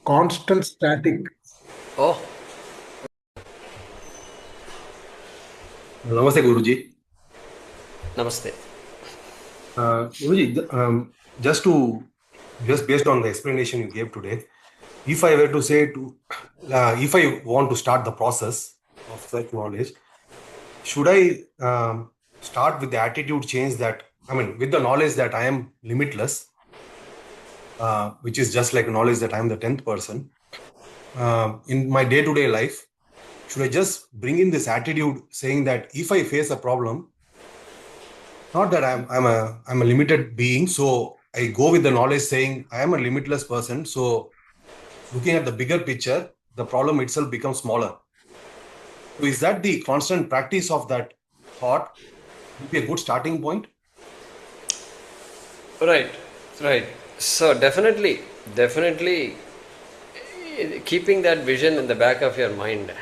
Constant static. Oh, Namaste, Guruji. namaste. Guruji, just based on the explanation you gave today, if I were to say if I want to start the process of such knowledge, should I start with the attitude change with the knowledge that I am limitless, which is just like knowledge that I am the 10th person in my day-to-day life? Should I just bring in this attitude saying that if I face a problem, not that I'm a limited being, so I go with the knowledge saying I am a limitless person. So looking at the bigger picture, the problem itself becomes smaller. So is that the constant practice of that thought would be a good starting point? Right, right. So definitely, keeping that vision in the back of your mind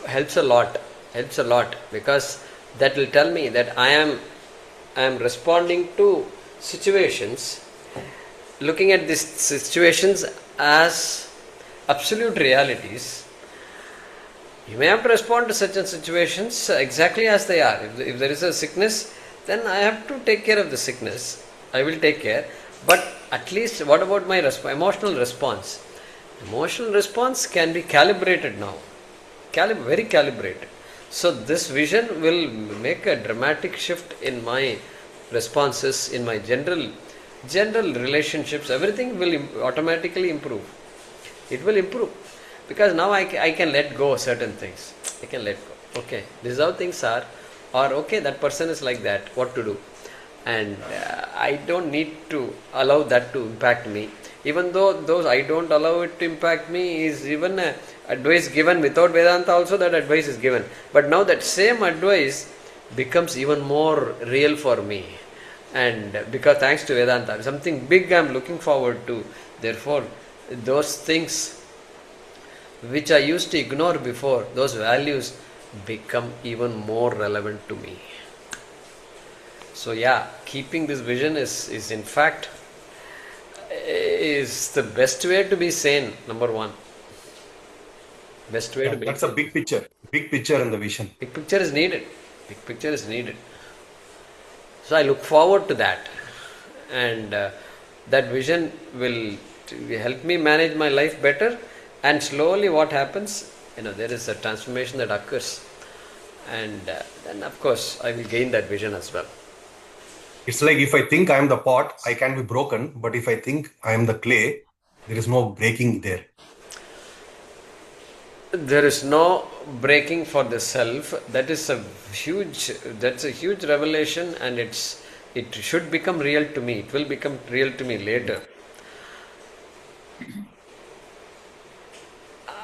helps a lot. Helps a lot because that will tell me that I am responding to situations, looking at these situations as absolute realities. You may have to respond to such situations exactly as they are. If there is a sickness, then I have to take care of the sickness. I will take care. But at least, what about my emotional response? Emotional response can be calibrated now. Very calibrated. So, this vision will make a dramatic shift in my responses, in my general relationships. Everything will automatically improve. It will improve because now I can let go of certain things. I can let go. Okay, this is how things are, or okay, that person is like that. What to do? And I don't need to allow that to impact me. Even though those I don't allow it to impact me is even advice given without Vedanta. Also, that advice is given. But now that same advice becomes even more real for me, and because thanks to Vedanta, something big I'm looking forward to. Therefore, those things which I used to ignore before, those values become even more relevant to me. So yeah, keeping this vision is in fact is the best way to be sane. Number one, best way to Yeah, be that's a sane. big picture in the vision. Big picture is needed. Big picture is needed. So I look forward to that, and that vision will help me manage my life better. And slowly, what happens? There is a transformation that occurs, and then of course I will gain that vision as well. It's like if I think I am the pot, I can be broken, but if I think I am the clay, there is no breaking there. There is no breaking for the self. That's a huge revelation, and it should become real to me. It will become real to me later.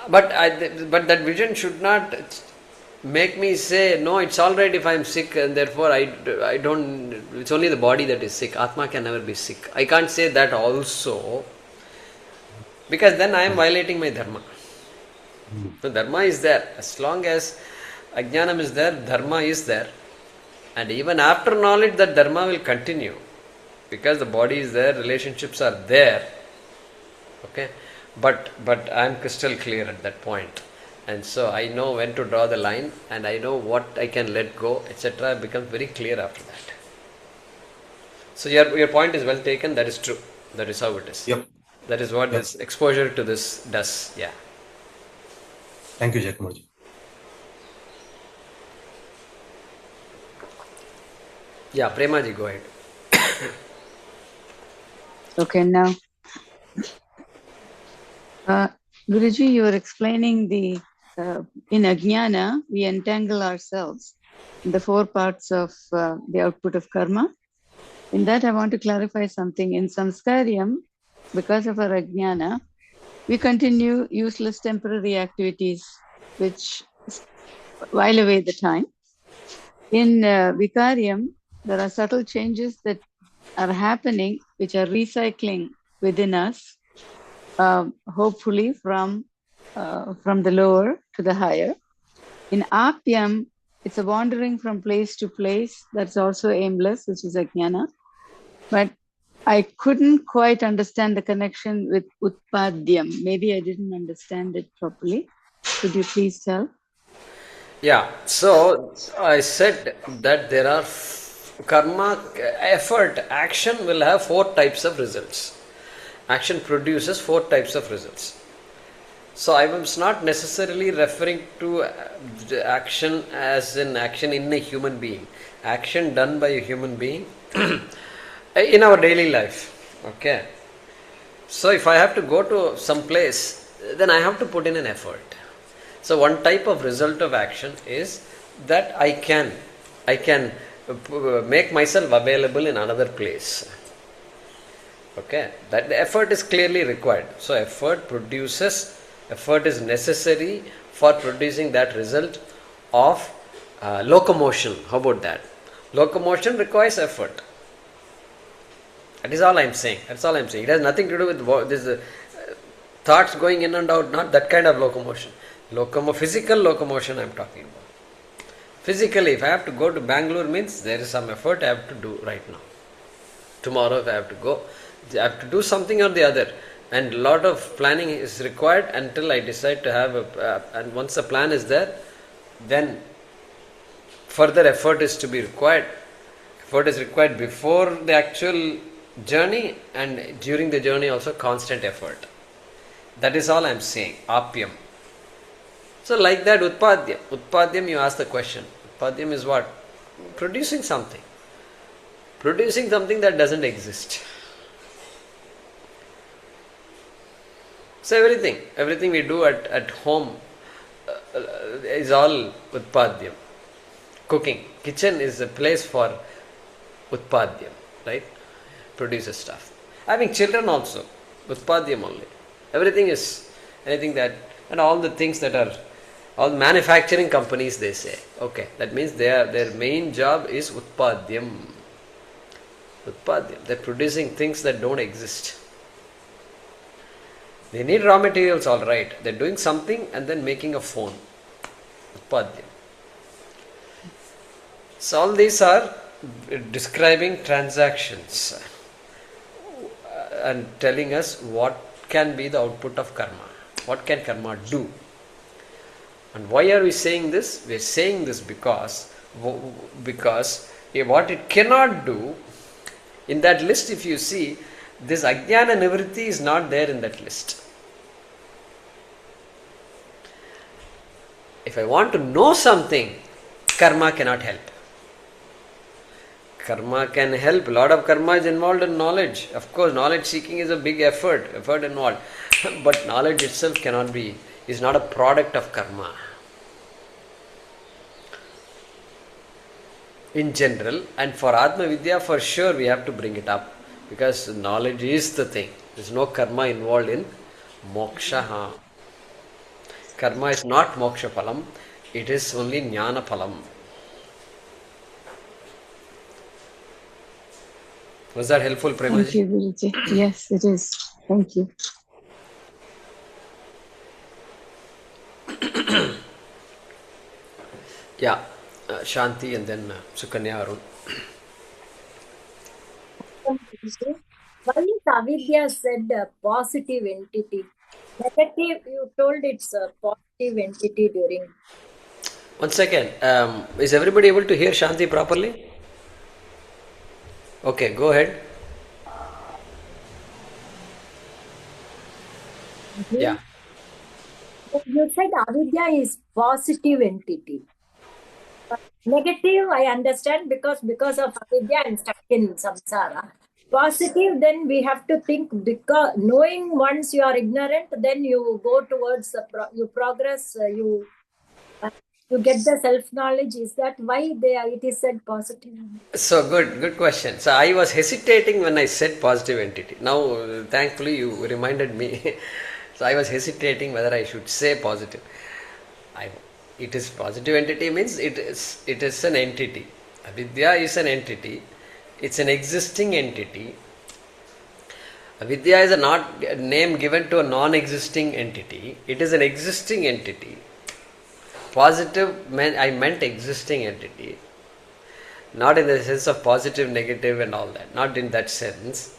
But that vision should not make me say no. It's all right if I'm sick, and therefore I don't. It's only the body that is sick. Atma can never be sick. I can't say that also because then I am Mm. violating my dharma. Mm. So dharma is there. As long as ajnanam is there, dharma is there. And even after knowledge, that dharma will continue because the body is there, relationships are there. Okay, but I am crystal clear at that point, and so I know when to draw the line, and I know what I can let go, etc. Becomes very clear after that. So your point is well taken. That is true. That is how it is. Yep. That is what Yep. this exposure to this does. Yeah. Thank you, Jayakumarji. Yeah, Premaji, go ahead. Okay, now, Guruji, you were explaining in Ajnana, we entangle ourselves in the four parts of the output of karma. In that, I want to clarify something. In Samskaryam, because of our Ajnana, we continue useless temporary activities which while away the time. In Vikaryam, there are subtle changes that are happening which are recycling within us, hopefully from the lower to the higher. In Apyam, it's a wandering from place to place that's also aimless, which is Ajnana. But I couldn't quite understand the connection with Utpadyam. Maybe I didn't understand it properly. Could you please tell? Yeah, so I said that there are karma, effort, action will have four types of results. Action produces four types of results. So I was not necessarily referring to the action as in action in a human being, action done by a human being in our daily life. Okay. So if I have to go to some place, then I have to put in an effort. So one type of result of action is that I can make myself available in another place. Okay, that the effort is clearly required. So effort is necessary for producing that result of locomotion. How about that? Locomotion requires effort. That is all I am saying. That's all I am saying. It has nothing to do with this thoughts going in and out. Not that kind of locomotion. Physical locomotion I am talking about. Physically, if I have to go to Bangalore, means there is some effort I have to do right now. Tomorrow, if I have to go, I have to do something or the other, and a lot of planning is required until I decide to have and once the plan is there, then further effort is to be required. Effort is required before the actual journey, and during the journey also constant effort. That is all I am saying. Apyam. So like that, Utpadyam. Utpadyam, you ask the question. Utpadyam is what? Producing something. Producing something that doesn't exist. So everything we do at home is all Utpadyam. Cooking. Kitchen is a place for Utpadyam, right? Produces stuff. Having children also, Utpadyam only. Everything is anything that, and all the things that are, all manufacturing companies, they say, okay, that means their main job is Utpadyam. Utpadyam. They're producing things that don't exist. They need raw materials, all right. They're doing something and then making a phone. Utpadyam. So all these are describing transactions and telling us what can be the output of karma. What can karma do? And why are we saying this? We are saying this because what it cannot do, in that list, if you see, this ajnana nivritti is not there in that list. If I want to know something, karma cannot help. Karma can help. A lot of karma is involved in knowledge. Of course, knowledge seeking is a big effort involved. But knowledge itself is not a product of karma. In general, and for Atmavidya, for sure we have to bring it up, because knowledge is the thing. There is no karma involved in moksha. Karma is not moksha phalam, it is only jnana phalam. Was that helpful, Premaji? Thank you, Guruji. Yes, it is. Thank you. Yeah, Shanti and then Sukanya Arun. Why is avidya said a positive entity? Negative, you told it's a positive entity during. 1 second. Is everybody able to hear Shanti properly? Okay, go ahead. Yeah. You said avidya is positive entity. Negative, I understand, because of avidya I'm stuck in samsara. Positive, then we have to think, because knowing once you are ignorant, then you go towards you progress, you get the self knowledge. Is that why it is said positive? So good question. So I was hesitating when I said positive entity. Now, thankfully, you reminded me. So I was hesitating whether I should say positive. It is positive entity means it is an entity. Avidya is an entity. It's an existing entity. Avidya is a name given to a non-existing entity. It is an existing entity. Positive I meant existing entity. Not in the sense of positive, negative and all that. Not in that sense.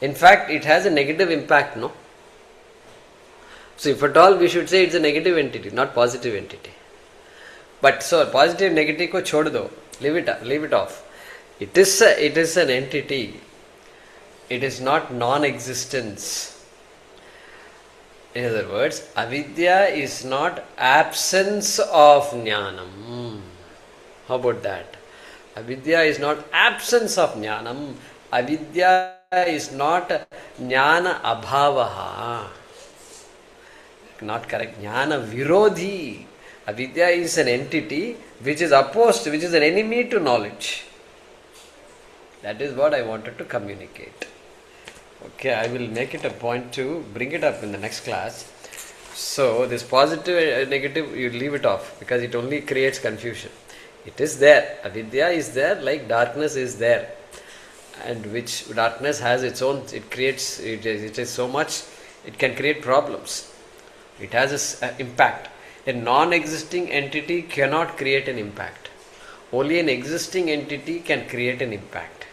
In fact, it has a negative impact, no? So if at all, we should say it's a negative entity, not positive entity. But so positive negative ko chhod do, leave it off. It is an entity. It is not non-existence. In other words, avidya is not absence of jnanam. How about that? Avidya is not absence of jnanam. Avidya is not jnana abhavaha. Not correct. Jnana virodhi. Avidya is an entity which is opposed, which is an enemy to knowledge. That is what I wanted to communicate. Okay, I will make it a point to bring it up in the next class. So, this positive and negative, you leave it off because it only creates confusion. It is there. Avidya is there like darkness is there. And which darkness has its own, it is so much, it can create problems. It has an impact. A non-existing entity cannot create an impact. Only an existing entity can create an impact.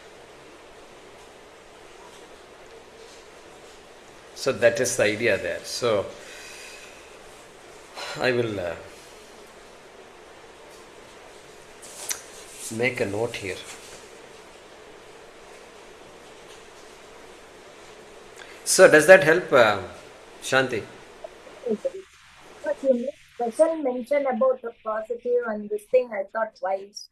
So that is the idea there. So I will make a note here. So does that help, Shanti? But you made special mention about the positive and this thing, I thought twice.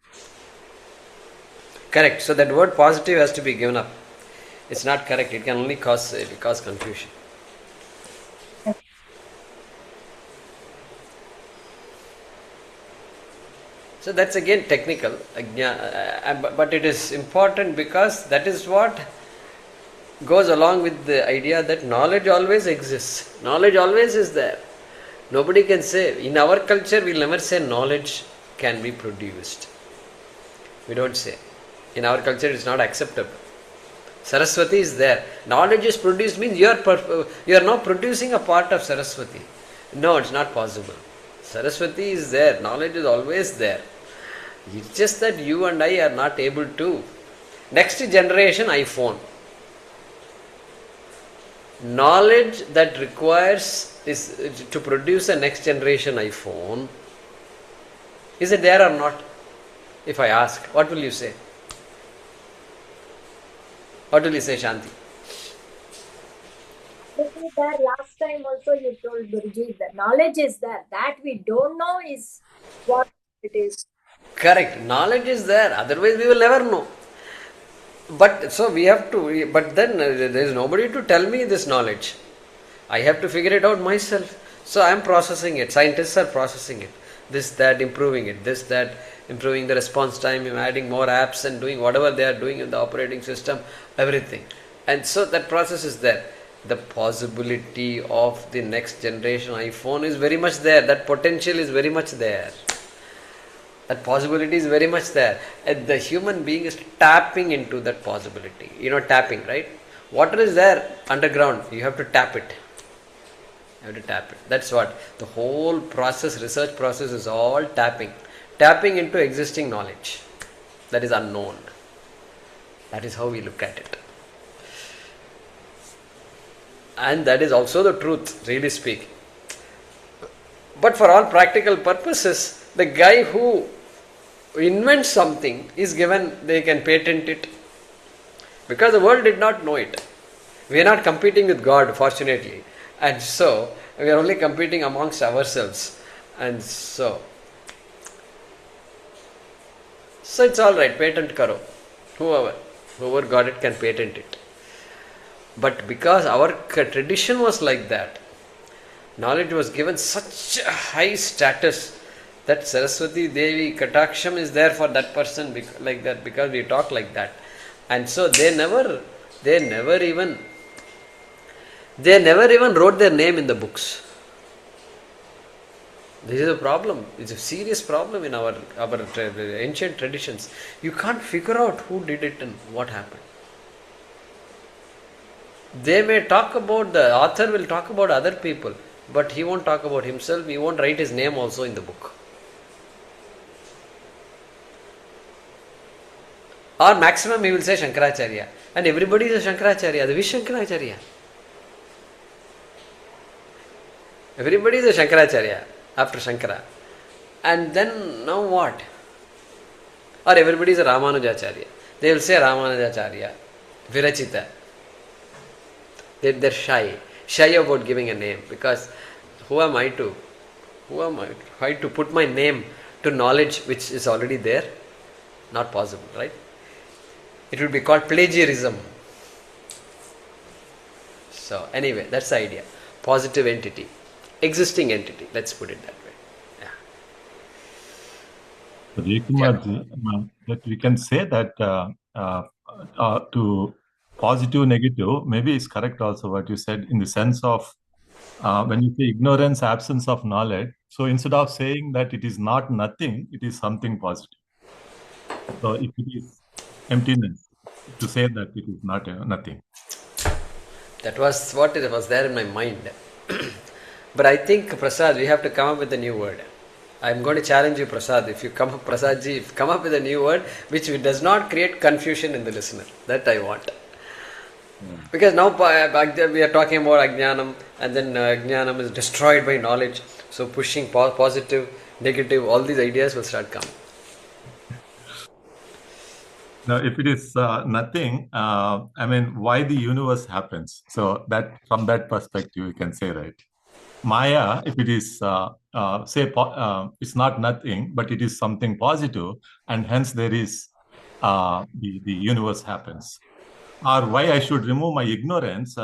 Correct. So that word positive has to be given up. It's not correct. It can only cause confusion. So that's again technical, but it is important because that is what goes along with the idea that knowledge always exists. Knowledge always is there. Nobody can say, in our culture we'll never say knowledge can be produced. We don't say. In our culture it's not acceptable. Saraswati is there. Knowledge is produced means you are now producing a part of Saraswati. No, it's not possible. Saraswati is there. Knowledge is always there. It's just that you and I are not able to. Next generation iPhone. Knowledge that requires is to produce a next generation iPhone. Is it there or not? If I ask, what will you say? What will you say, Shanti? There last time also you told Guruji that knowledge is there. That we don't know is what it is. Correct. Knowledge is there. Otherwise we will never know. But so we have to, but then there is nobody to tell me this knowledge. I have to figure it out myself. So I am processing it. Scientists are processing it. This, that, improving it. This, that, improving the response time, adding more apps and doing whatever they are doing in the operating system, everything. And so that process is there. The possibility of the next generation iPhone is very much there. That potential is very much there. That possibility is very much there. And the human being is tapping into that possibility. You know, tapping, right? Water is there underground. You have to tap it. You have to tap it. That's what. The whole process, research process is all tapping. Tapping into existing knowledge. That is unknown. That is how we look at it. And that is also the truth, really speaking. But for all practical purposes, the guy who invents something is given, they can patent it. Because the world did not know it. We are not competing with God, fortunately. And so, we are only competing amongst ourselves. And so it's alright, patent karo. Whoever got it can patent it. But because our tradition was like that, knowledge was given such a high status that Saraswati Devi Kataksham is there for that person like that, because we talk like that. And so they never even wrote their name in the books. This is a problem. It's a serious problem in our ancient traditions. You can't figure out who did it and what happened. They may talk about, the author will talk about other people, but he won't talk about himself. He won't write his name also in the book. Or maximum he will say Shankaracharya. And everybody is a Shankaracharya. The which Shankaracharya? Everybody is a Shankaracharya after Shankara. And then now what? Or everybody is a Ramanujacharya. They will say Ramanujacharya, Virachita. They're shy about giving a name, because who am I to try to put my name to knowledge which is already there? Not possible, right? It would be called plagiarism. So anyway, that's the idea. Positive entity, existing entity. Let's put it that way. Jaykumarji, that we can say that to positive, negative, maybe it's correct also what you said in the sense of when you say ignorance, absence of knowledge. So instead of saying that it is not nothing, it is something positive. So if it is emptiness, to say that it is not nothing. That was what it was there in my mind. But I think, Prasad, we have to come up with a new word. I'm going to challenge you, Prasad. If you come up with a new word which does not create confusion in the listener. That I want. Because now we are talking about Ajnanam, and then Ajnanam is destroyed by knowledge. So pushing positive, negative, all these ideas will start coming. Now, if it is nothing, I mean, why the universe happens? So that from that perspective, you can say, right? Maya, if it is, it's not nothing, but it is something positive, and hence there is the universe happens. Or why I should remove my ignorance?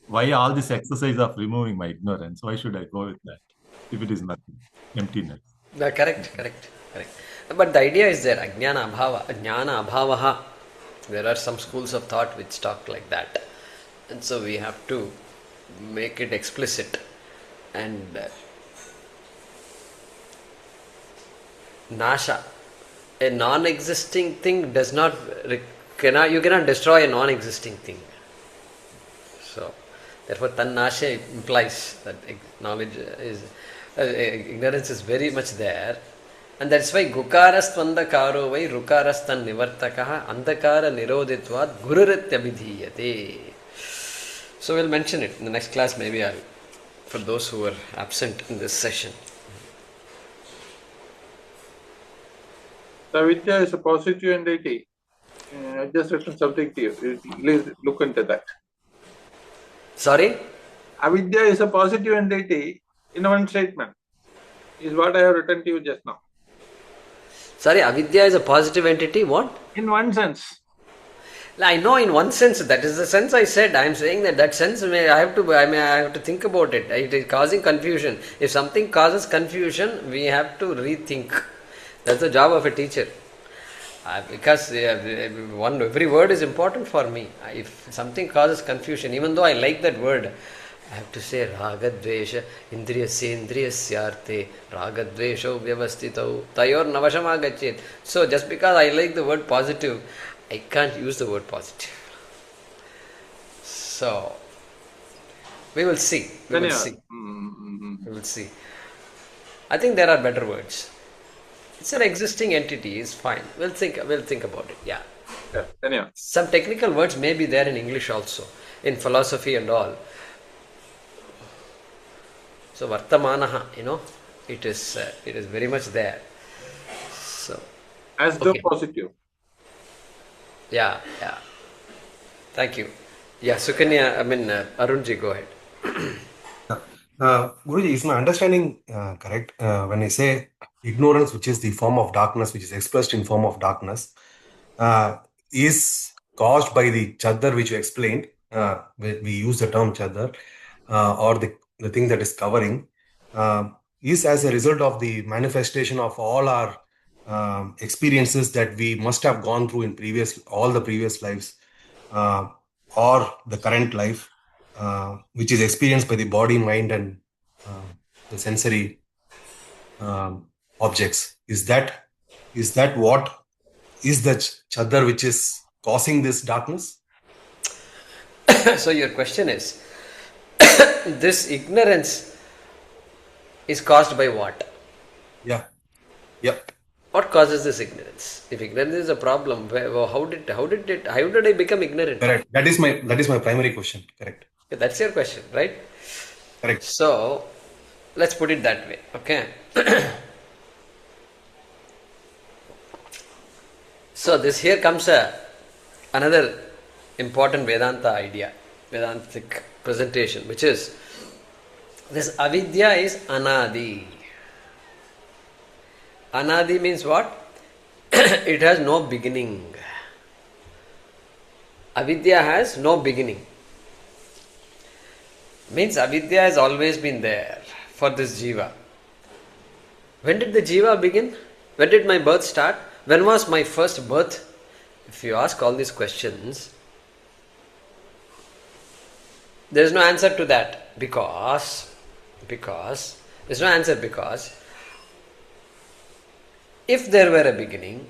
Why all this exercise of removing my ignorance? Why should I go with that? If it is nothing, emptiness. Correct. But the idea is there, Ajnana Abhava, Jnana Abhavaha. There are some schools of thought which talk like that. And so we have to make it explicit. And Nasha, a non-existing thing does not, you cannot destroy a non-existing thing. So, therefore, Tannasha implies that knowledge is, ignorance is very much there. And that's why Gukaras Tvandakaro vai Rukaras Tan Nivartakaha Andakara Niroditvat Gururityabhidhiyate. So we'll mention it in the next class, maybe for those who were absent in this session. Avidya is a positive entity. I just written something to you. Please look into that. Sorry? Avidya is a positive entity in one statement, is what I have written to you just now. Sorry, avidya is a positive entity, what? In one sense. I know in one sense, that is the sense I said. I am saying that sense, I have to think about it. It is causing confusion. If something causes confusion, we have to rethink. That's the job of a teacher. Because every word is important for me. If something causes confusion, even though I like that word, I have to say ragadvesha indriyasyarte ragadvesho vyavastitau tayor navashamagachet. So just because I like the word positive, I can't use the word positive. So we will see. We will see. I think there are better words. It's an existing entity, is fine. We'll think about it. Yeah. Anyway. Some technical words may be there in English also, in philosophy and all. So Vartamanaha, it is very much there. So as the positive. Yeah. Thank you. Yeah, Sukanya, Arunji, go ahead. Guruji, is my understanding correct? When I say ignorance, which is the form of darkness, which is expressed in form of darkness, is caused by the chadar which you explained. We use the term chadar, or the thing that is covering, is as a result of the manifestation of all our experiences that we must have gone through in all the previous lives, or the current life, which is experienced by the body, mind, and the sensory objects. Is that what is the chadar which is causing this darkness? So your question is, this ignorance is caused by what? Yeah. Yep. What causes this ignorance? If ignorance is a problem, how did I become ignorant? Correct. That is my primary question. Correct. That's your question, right? Correct. So let's put it that way. Okay. So this here comes another important Vedanta idea, Vedantic presentation, which is this avidya is anadi. Anadi means what? It has no beginning. Avidya has no beginning. Means avidya has always been there for this jiva. When did the jiva begin? When did my birth start? When was my first birth? If you ask all these questions, there is no answer to that because there's no answer because if there were a beginning,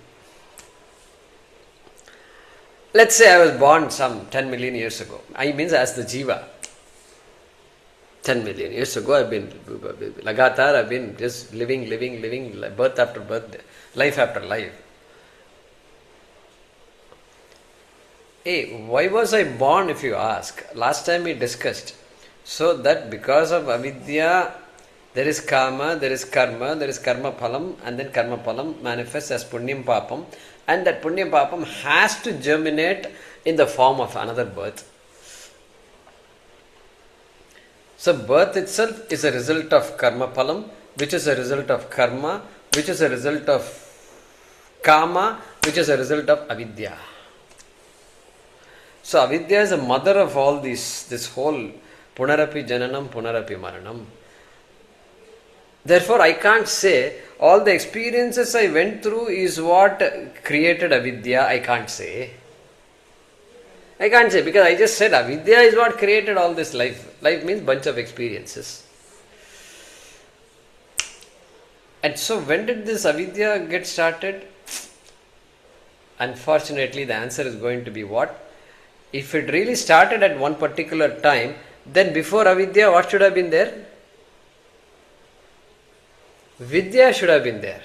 let's say I was born some 10 million years ago. I means as the jiva. 10 million years ago, I've been lagatar, I've been just living, birth after birth, life after life. Hey, why was I born if you ask? Last time we discussed. So that because of avidya, there is karma, there is karma phalam, and then karma phalam manifests as punyam papam, and that punyam papam has to germinate in the form of another birth. So birth itself is a result of karma phalam, which is a result of karma, which is a result of kama, which is a result of avidya. So avidya is the mother of all this whole punarapi jananam, punarapi maranam. Therefore, I can't say all the experiences I went through is what created avidya. I can't say because I just said avidya is what created all this life. Life means bunch of experiences. And so when did this avidya get started? Unfortunately, the answer is going to be what? If it really started at one particular time, then before avidya, what should have been there? Vidya should have been there.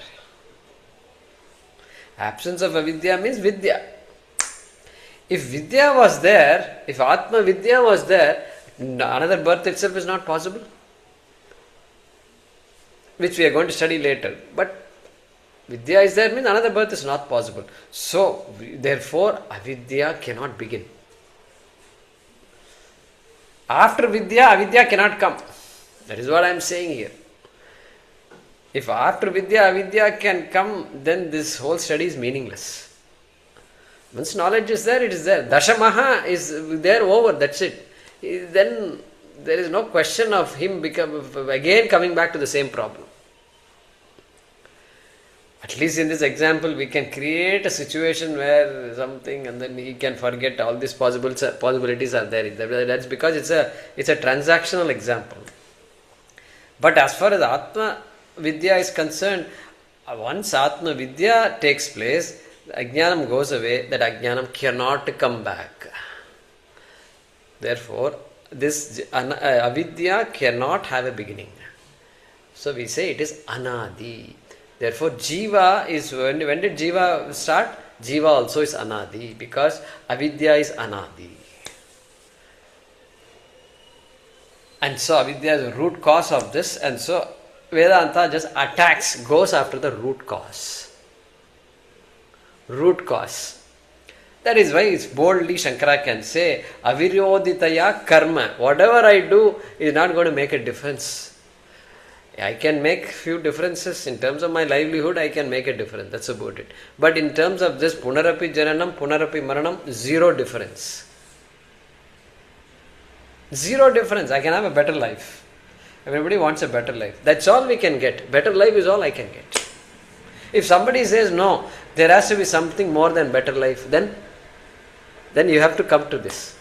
Absence of avidya means vidya. If vidya was there, if Atma Vidya was there, another birth itself is not possible, which we are going to study later. But vidya is there means another birth is not possible. So, therefore, avidya cannot begin. After vidya, avidya cannot come. That is what I am saying here. If after vidya, avidya can come, then this whole study is meaningless. Once knowledge is there, it is there. Dashamaha is there, over, that's it. Then there is no question of him again coming back to the same problem. At least in this example, we can create a situation where something and then he can forget all these possibilities are there. That's because it's a transactional example. But as far as Atma Vidya is concerned, once Atma Vidya takes place, Ajnanam goes away, that Ajnanam cannot come back. Therefore, this avidya cannot have a beginning. So we say it is anadi. Therefore, jiva is, when did jiva start? Jiva also is anadi because avidya is anadi. And so avidya is the root cause of this, and so Vedanta just goes after the root cause. Root cause. That is why it's boldly Shankara can say, aviroditaya karma. Whatever I do is not going to make a difference. I can make few differences. In terms of my livelihood, I can make a difference. That's about it. But in terms of this punarapi jananam, punarapi maranam, zero difference. Zero difference. I can have a better life. Everybody wants a better life. That's all we can get. Better life is all I can get. If somebody says no, there has to be something more than better life, then you have to come to this.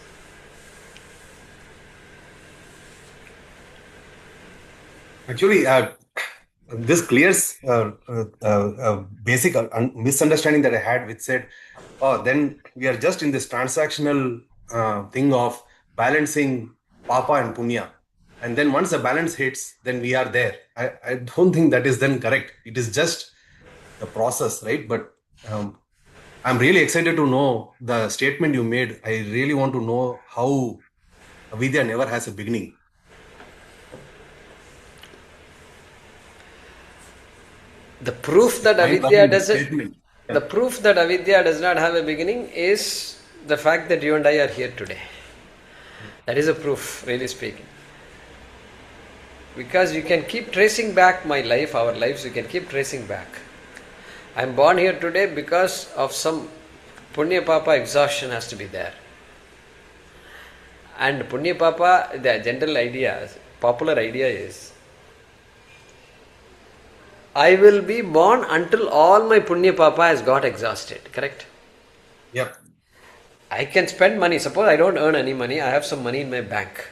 Actually, this clears basic misunderstanding that I had, which said, oh, then we are just in this transactional thing of balancing papa and punya. And then once the balance hits, then we are there. I don't think that is then correct. It is just the process, right? But I'm really excited to know the statement you made. I really want to know how avidya never has a beginning. The proof that avidya Mind-boggling doesn't, statement. the proof that avidya does not have a beginning is the fact that you and I are here today. That is a proof, really speaking. Because you can keep tracing back my life, our lives, you can keep tracing back. I am born here today because of some Punya Papa exhaustion has to be there. And Punya Papa, the general idea, popular idea is, I will be born until all my Punya Papa has got exhausted, correct? Yep. I can spend money. Suppose I don't earn any money, I have some money in my bank.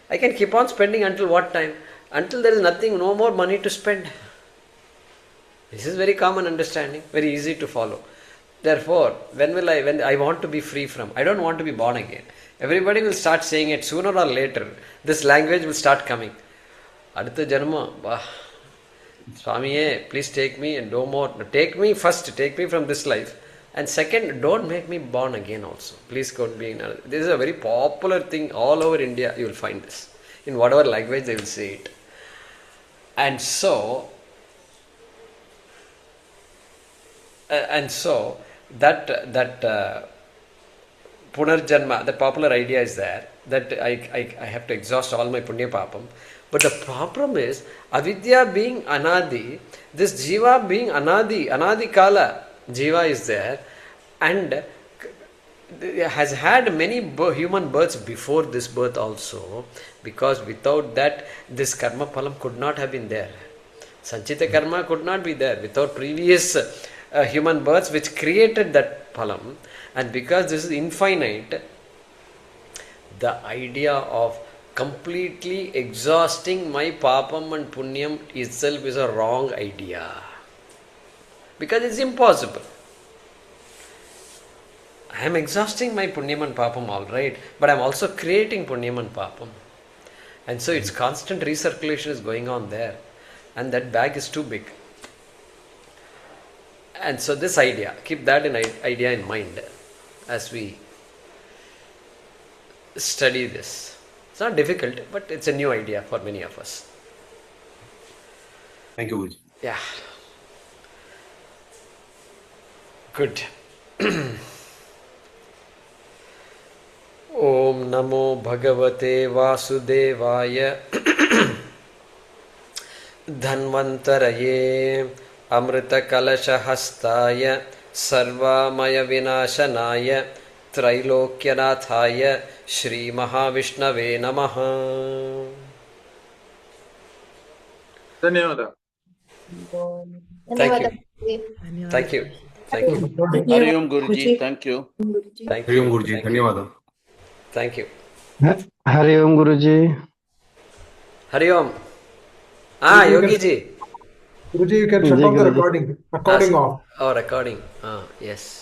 I can keep on spending until what time? Until there is nothing, no more money to spend. This is very common understanding, very easy to follow. Therefore, when I want to be free from, I don't want to be born again. Everybody will start saying it sooner or later. This language will start coming. Aditha Janma, Swamiye, please take me and no more. Take me first, take me from this life. And second, don't make me born again also. Please don't be in another. This is a very popular thing all over India. You will find this. In whatever language they will say it. And so that Punarjanma, the popular idea is there that I have to exhaust all my Punya Papam. But the problem is, avidya being anadi, this jiva being anadi kala, jiva is there and has had many human births before this birth also, because without that this karma phalam could not have been there. Sanchita karma could not be there without previous human births which created that phalam. And because this is infinite, the idea of completely exhausting my papam and punyam itself is a wrong idea. Because it's impossible. I am exhausting my punyam and papam, all right, but I am also creating punyam and papam. And so its constant recirculation is going on there. And that bag is too big. And so this idea, keep that idea in mind as we study this. It's not difficult, but it's a new idea for many of us. Thank you, Guruji. Yeah. Good. Om Namo Bhagavate Vasudevaya Dhanvantaraye Amrita Kalasha Hastaya Sarvamaya Vinashanaya Trailokyanataya Shri Mahavishnave Namaha. Dhanyavada. Thank you. Thank you. Thank you. Hari Om Guruji, thank you. Thank Hari Om you. Guruji, Dhanyavada. Thank you. Hari Om Guruji. Hari Om. Ah, Yogi ji. Guruji, you can shut off the recording. Recording off. Oh, recording. Ah, yes.